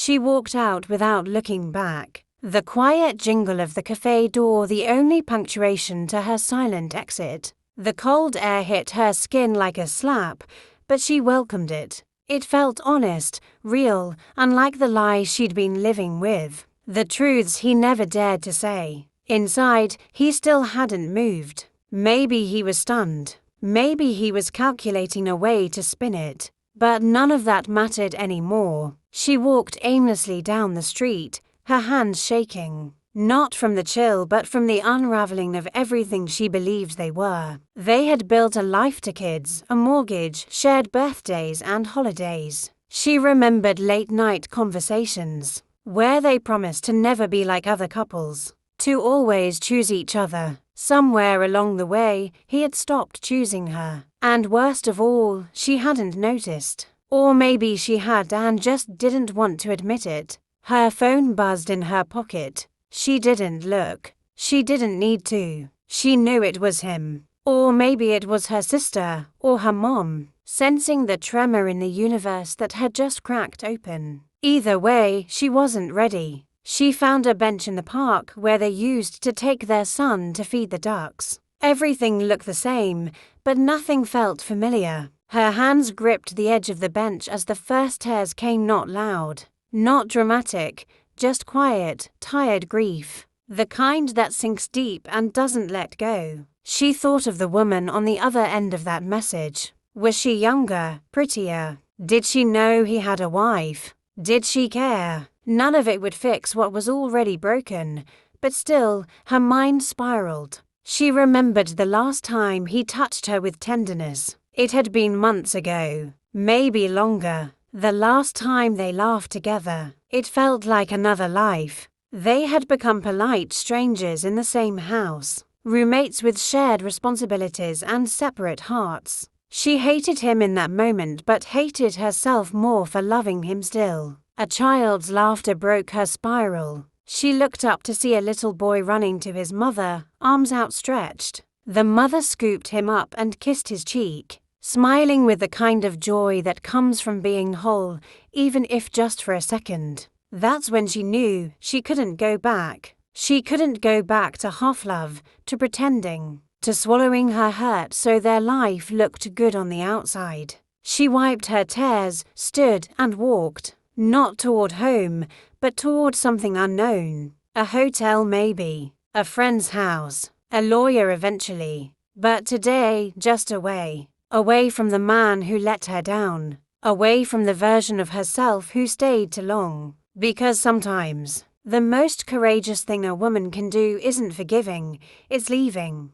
She walked out without looking back, the quiet jingle of the café door the only punctuation to her silent exit. The cold air hit her skin like a slap, but she welcomed it. It felt honest, real, unlike the lies she'd been living with, the truths he never dared to say. Inside, he still hadn't moved. Maybe he was stunned. Maybe he was calculating a way to spin it. But none of that mattered anymore. She walked aimlessly down the street, her hands shaking. Not from the chill but from the unraveling of everything she believed they were. They had built a life to kids, a mortgage, shared birthdays and holidays. She remembered late-night conversations, where they promised to never be like other couples, to always choose each other. Somewhere along the way, he had stopped choosing her. And worst of all, she hadn't noticed. Or maybe she had and just didn't want to admit it. Her phone buzzed in her pocket. She didn't look. She didn't need to. She knew it was him. Or maybe it was her sister, or her mom, sensing the tremor in the universe that had just cracked open. Either way, she wasn't ready. She found a bench in the park where they used to take their son to feed the ducks. Everything looked the same, but nothing felt familiar. Her hands gripped the edge of the bench as the first tears came, not loud, not dramatic, just quiet, tired grief. The kind that sinks deep and doesn't let go. She thought of the woman on the other end of that message. Was she younger, prettier? Did she know he had a wife? Did she care? None of it would fix what was already broken, but still, her mind spiraled. She remembered the last time he touched her with tenderness. It had been months ago, maybe longer. The last time they laughed together. It felt like another life. They had become polite strangers in the same house, roommates with shared responsibilities and separate hearts. She hated him in that moment but hated herself more for loving him still. A child's laughter broke her spiral. She looked up to see a little boy running to his mother, arms outstretched. The mother scooped him up and kissed his cheek, smiling with the kind of joy that comes from being whole, even if just for a second. That's when she knew she couldn't go back. She couldn't go back to half-love, to pretending, to swallowing her hurt so their life looked good on the outside. She wiped her tears, stood and walked, not toward home, but toward something unknown. A hotel maybe, a friend's house, a lawyer eventually. But today, just away. Away from the man who let her down. Away from the version of herself who stayed too long. Because sometimes, the most courageous thing a woman can do isn't forgiving, it's leaving.